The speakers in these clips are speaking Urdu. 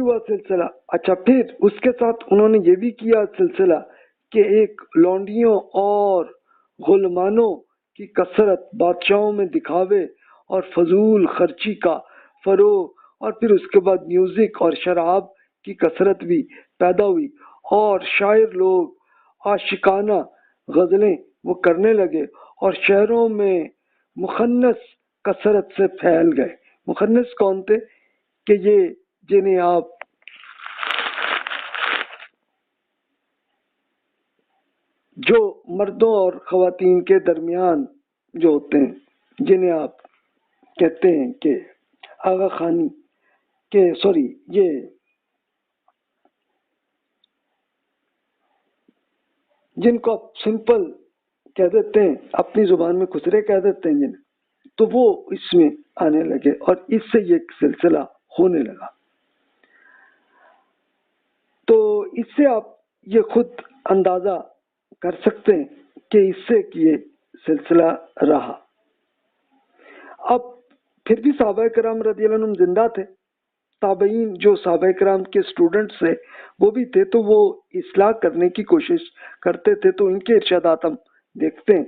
ہوا سلسلہ. اچھا پھر اس کے ساتھ انہوں نے یہ بھی کیا سلسلہ کہ ایک لونڈیوں اور غلمانوں کی کثرت، بادشاہوں میں دکھاوے اور فضول خرچی کا فروغ، اور پھر اس کے بعد میوزک اور شراب کی کثرت بھی پیدا ہوئی، اور شاعر لوگ عاشقانہ غزلیں وہ کرنے لگے، اور شہروں میں مخنث کثرت سے پھیل گئے. مخنث کون تھے؟ کہ یہ جنہیں آپ جو مردوں اور خواتین کے درمیان جو ہوتے ہیں، جنہیں آپ کہتے ہیں کہ آغا خانی کہ سوری یہ جن کو آپ سمپل کہہ دیتے ہیں، اپنی زبان میں خسرے کہہ دیتے ہیں جنہیں، تو وہ اس میں آنے لگے اور اس سے یہ ایک سلسلہ ہونے لگا. تو اس سے آپ یہ خود اندازہ کر سکتے ہیں کہ اس سے یہ سلسلہ رہا. اب پھر بھی صحابہ کرام رضی اللہ عنہم زندہ تھے. تابعین جو صحابہ کرام کے اسٹوڈنٹس تھے وہ بھی تھے، تو وہ اصلاح کرنے کی کوشش کرتے تھے. تو ان کے ارشادات ہم دیکھتے ہیں.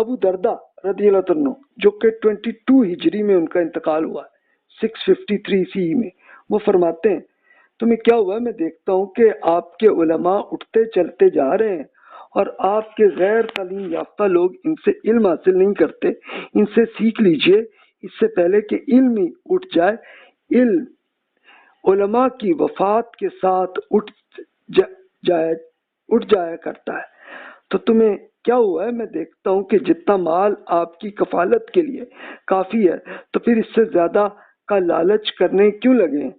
ابو دردہ رضی اللہ عنہ جو کہ 22 ہجری میں ان کا انتقال ہوا ہے، 653 سی میں، وہ فرماتے ہیں تمہیں کیا ہوا ہے؟ میں دیکھتا ہوں کہ آپ کے علماء اٹھتے چلتے جا رہے ہیں اور آپ کے غیر تعلیم یافتہ لوگ ان سے علم حاصل نہیں کرتے. ان سے سیکھ لیجئے اس سے پہلے کہ علم ہی اٹھ جائے. علم علماء کی وفات کے ساتھ اٹھ جایا کرتا ہے. تو تمہیں کیا ہوا ہے؟ میں دیکھتا ہوں کہ جتنا مال آپ کی کفالت کے لیے کافی ہے، تو پھر اس سے زیادہ کا لالچ کرنے کیوں لگے ہیں؟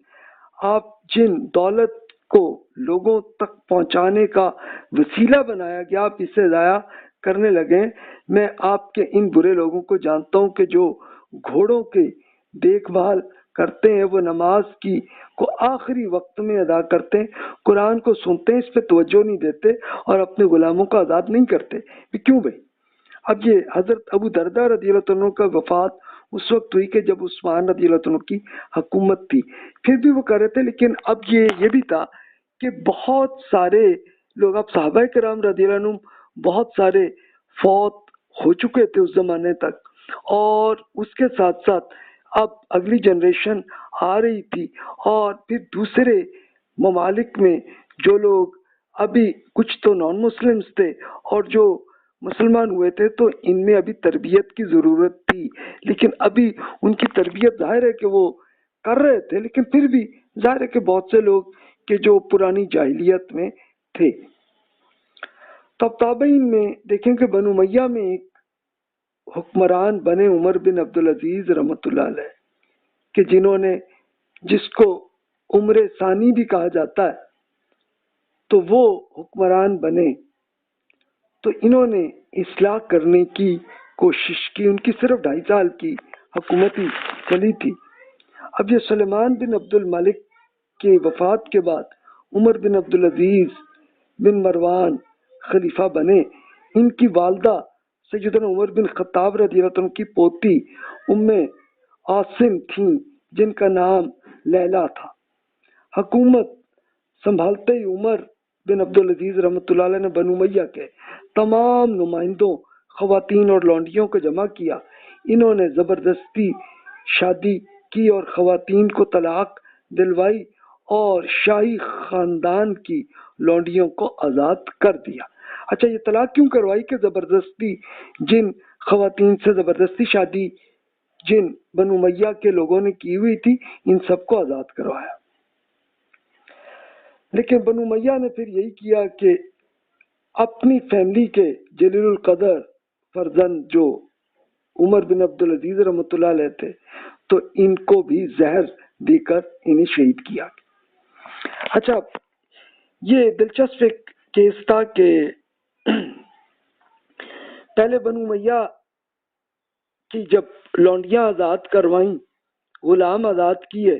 آپ جن دولت کو لوگوں تک پہنچانے کا وسیلہ بنایا گیا، آپ اسے ضائع کرنے لگے. میں آپ کے ان برے لوگوں کو جانتا ہوں کہ جو گھوڑوں کی دیکھ بھال کرتے ہیں، وہ نماز کی کو آخری وقت میں ادا کرتے ہیں، قرآن کو سنتے ہیں، اس پہ توجہ نہیں دیتے اور اپنے غلاموں کو آزاد نہیں کرتے. کیوں بھائی؟ اب یہ حضرت ابو دردہ رضی اللہ عنہ کا وفات اس وقت ہوئی کہ جب عثمان رضی اللہ عنہ کی حکومت تھی. پھر بھی وہ کر رہے تھے، لیکن اب یہ بھی تھا کہ بہت سارے لوگ، اب صحابہ کرام رضی اللہ عنہ بہت سارے فوت ہو چکے تھے اس زمانے تک، اور اس کے ساتھ ساتھ اب اگلی جنریشن آ رہی تھی، اور پھر دوسرے ممالک میں جو لوگ ابھی کچھ تو نان مسلمز تھے اور جو مسلمان ہوئے تھے، تو ان میں ابھی تربیت کی ضرورت تھی. لیکن ابھی ان کی تربیت ظاہر ہے کہ وہ کر رہے تھے، لیکن پھر بھی ظاہر ہے کہ بہت سے لوگ کہ جو پرانی جاہلیت میں تھے. تو اب تابعین میں دیکھیں کہ بنو امیہ میں ایک حکمران بنے عمر بن عبدالعزیز رحمۃ اللہ علیہ، کہ جس کو عمر ثانی بھی کہا جاتا ہے. تو وہ حکمران بنے تو انہوں نے اصلاح کرنے کی کوشش کی. ان کی صرف 2.5 سال کی حکومتی چلی تھی. اب یہ سلیمان بن عبد الملک کی وفات کے بعد عمر بن عبدالعزیز بن مروان خلیفہ بنے. ان کی والدہ سیدنا عمر بن خطاب رضی اللہ عنہ کی پوتی ام عاصم تھیں، جن کا نام لیلا تھا. حکومت سنبھالتے ہی عمر بن عبدالعزیز رحمۃ اللہ علیہ نے بنو امیہ کے تمام نمائندوں، خواتین اور لونڈیوں کو جمع کیا. انہوں نے زبردستی شادی کی اور خواتین کو طلاق دلوائی اور شاہی خاندان کی لونڈیوں کو آزاد کر دیا. اچھا، یہ طلاق کیوں کروائی؟ کہ زبردستی جن خواتین سے زبردستی شادی جن بنو امیہ کے لوگوں نے کی ہوئی تھی، ان سب کو آزاد کروایا. لیکن بنو امیہ نے پھر یہی کیا کہ اپنی فیملی کے جلیل القدر فرزند جو عمر بن عبدالعزیز رحمۃ اللہ علیہ تھے، تو ان کو بھی زہر دے کر انہیں شہید کیا. اچھا، یہ دلچسپ ایک کیس تھا کہ پہلے بنو امیہ کی جب لونڈیاں آزاد کروائیں، غلام آزاد کیے،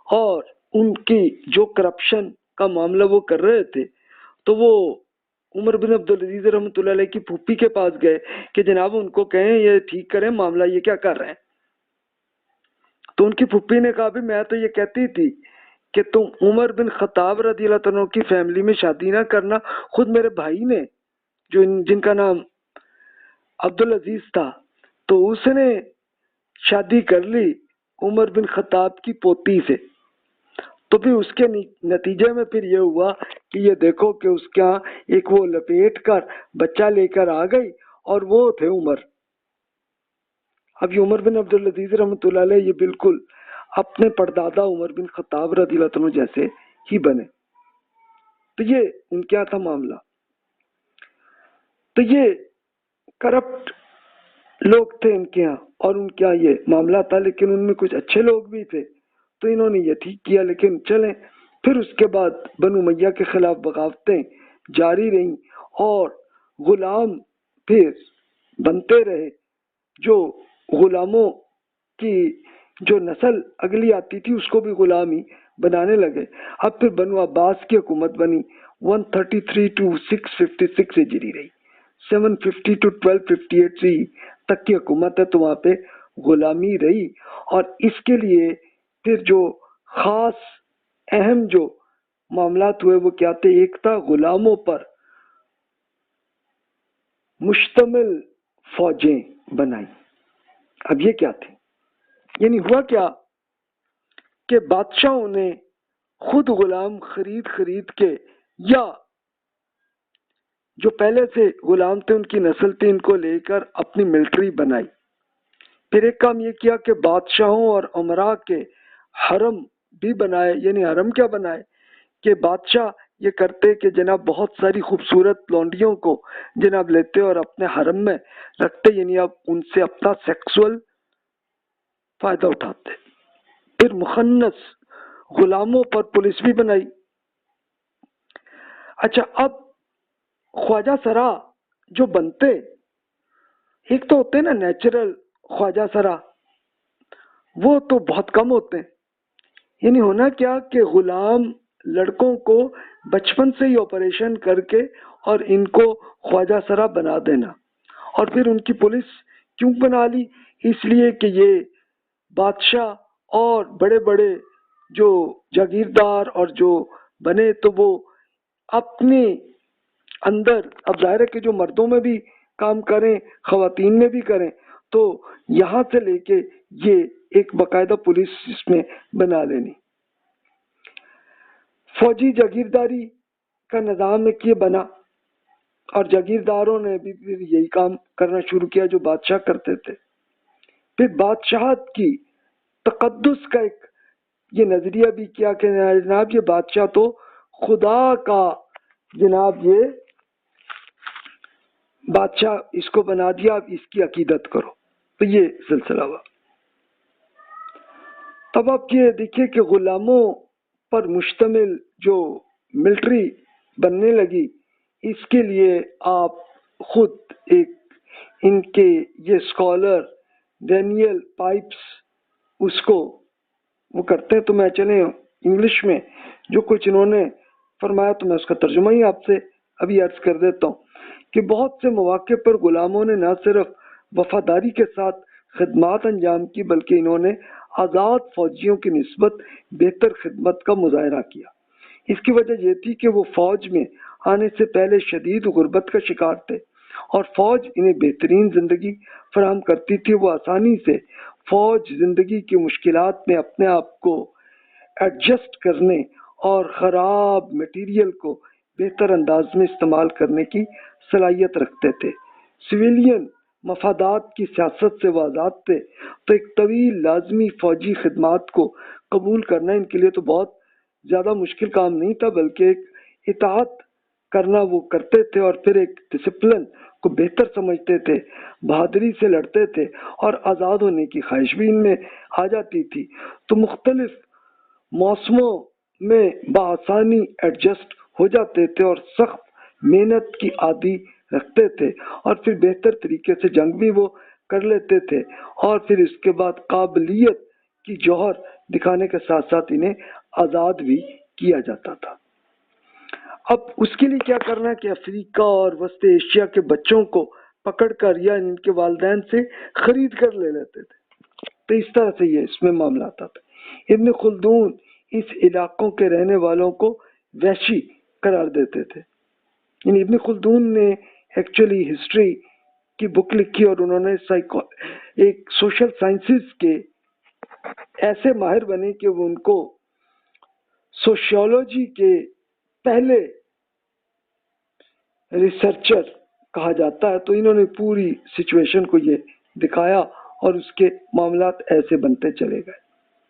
اور ان کی جو کرپشن کا معاملہ وہ کر رہے تھے، تو وہ عمر بن عبدالعزیز رحمۃ اللہ علیہ کی پھوپھی کے پاس گئے کہ جناب ان کو کہیں یہ ٹھیک کریں معاملہ، یہ کیا کر رہے ہیں. تو ان کی پھوپھی نے کہا بھی میں تو یہ کہتی تھی کہ تم عمر بن خطاب رضی اللہ عنہ کی فیملی میں شادی نہ کرنا. خود میرے بھائی نے جن کا نام عبدالعزیز تھا تو اس نے شادی کر لی عمر بن خطاب کی پوتی سے. تو پھر اس کے نتیجے میں پھر یہ ہوا کہ یہ دیکھو کہ اس کا ایک وہ لپیٹ کر بچہ لے کر آ گئی اور وہ تھے عمر. اب یہ عمر بن عبدالعزیز رحمۃ اللہ علیہ یہ بالکل اپنے پردادا عمر بن خطاب رضی اللہ عنہ جیسے ہی بنے. تو یہ ان کیا تھا معاملہ. تو یہ کرپٹ لوگ تھے ان کے یہاں اور ان کے یہاں یہ معاملہ تھا، لیکن ان میں کچھ اچھے لوگ بھی تھے تو انہوں نے یہ ٹھیک کیا. لیکن چلیں پھر اس کے بعد بنو امیہ کے خلاف بغاوتیں جاری رہیں اور غلام پھر بنتے رہے. جو غلاموں کی جو نسل اگلی آتی تھی اس کو بھی غلام ہی بنانے لگے. اب پھر بنو عباس کی حکومت بنی 133 to 656 ہجری رہی. 750 to 1258 تک کی حکومت ہے تو وہاں پہ غلامی رہی. اور اس کے لیے پھر جو خاص اہم جو معاملات ہوئے وہ کیا تھے. ایک تھا غلاموں پر مشتمل فوجیں بنائی. اب یہ کیا تھی، یعنی ہوا کیا کہ بادشاہوں نے خود غلام خرید کے یا جو پہلے سے غلام تھے ان کی نسل تھی ان کو لے کر اپنی ملٹری بنائی. پھر ایک کام یہ کیا کہ بادشاہوں اور امراء کے حرم بھی بنائے. یعنی حرم کیا بنائے کہ بادشاہ یہ کرتے کہ جناب بہت ساری خوبصورت لونڈیوں کو جناب لیتے اور اپنے حرم میں رکھتے، یعنی اب ان سے اپنا سیکسول فائدہ اٹھاتے. پھر مخنث غلاموں پر پولیس بھی بنائی. اچھا اب خواجہ سرا جو بنتے، ایک تو ہوتے نا نیچرل خواجہ سرا، وہ تو بہت کم ہوتے ہیں. یعنی ہونا کیا کہ غلام لڑکوں کو بچپن سے ہی آپریشن کر کے اور ان کو خواجہ سرا بنا دینا. اور پھر ان کی پولیس کیوں بنا لی؟ اس لیے کہ یہ بادشاہ اور بڑے بڑے جو جاگیردار اور جو بنے تو وہ اپنے اندر، اب ظاہر ہے کہ جو مردوں میں بھی کام کریں خواتین میں بھی کریں، تو یہاں سے لے کے یہ ایک باقاعدہ پولیس اس میں بنا لینی. فوجی جاگیرداری کا نظام ایک یہ بنا اور جاگیرداروں نے بھی پھر یہی کام کرنا شروع کیا جو بادشاہ کرتے تھے. پھر بادشاہت کی تقدس کا ایک یہ نظریہ بھی کیا کہ جناب یہ بادشاہ تو خدا کا جناب یہ بادشاہ اس کو بنا دیا، اب اس کی عقیدت کرو. تو یہ سلسلہ ہوا. تب آپ یہ دیکھیے کہ غلاموں پر مشتمل جو ملٹری بننے لگی، اس کے لیے آپ خود ایک ان کے یہ اسکالر ڈینیل پائپس اس کو وہ کرتے ہیں. تو میں چلیں انگلش میں جو کچھ انہوں نے فرمایا تو میں اس کا ترجمہ ہی آپ سے ابھی عرض کر دیتا ہوں کہ بہت سے مواقع پر غلاموں نے نہ صرف وفاداری کے ساتھ خدمات انجام کی بلکہ انہوں نے آزاد فوجیوں کی نسبت بہتر خدمت کا مظاہرہ کیا. اس کی وجہ یہ تھی کہ وہ فوج میں آنے سے پہلے شدید غربت کا شکار تھے اور فوج انہیں بہترین زندگی فراہم کرتی تھی. وہ آسانی سے فوج زندگی کی مشکلات میں اپنے آپ کو ایڈجسٹ کرنے اور خراب مٹیریل کو بہتر انداز میں استعمال کرنے کی صلاحیت رکھتے تھے. سویلین مفادات کی سیاست سے وہ آزاد تھے تو ایک طویل لازمی فوجی خدمات کو قبول کرنا ان کے لیے تو بہت زیادہ مشکل کام نہیں تھا، بلکہ ایک اطاعت کرنا وہ کرتے تھے اور پھر ایک ڈسپلن کو بہتر سمجھتے تھے، بہادری سے لڑتے تھے اور آزاد ہونے کی خواہش بھی ان میں آ جاتی تھی. تو مختلف موسموں میں بآسانی ایڈجسٹ ہو جاتے تھے اور سخت محنت کی عادی رکھتے تھے اور پھر بہتر طریقے سے جنگ بھی وہ کر لیتے تھے اور پھر اس کے بعد قابلیت کی جوہر دکھانے کے ساتھ ساتھ انہیں آزاد بھی کیا جاتا تھا. اب اس کے لیے کیا کرنا کہ افریقہ اور وسط ایشیا کے بچوں کو پکڑ کر یا ان کے والدین سے خرید کر لے لیتے تھے. تو اس طرح سے یہ اس میں معاملہ آتا تھا. ابن خلدون اس علاقوں کے رہنے والوں کو وحشی قرار دیتے تھے. یعنی ابن خلدون نے ایکچولی ہسٹری کی بک لکھی اور انہوں نے ایک سوشل سائنسز کے ایسے ماہر بنے کہ وہ ان کو سوشیولوجی کے پہلے ریسرچر کہا جاتا ہے. تو انہوں نے پوری سچویشن کو یہ دکھایا اور اس کے معاملات ایسے بنتے چلے گئے.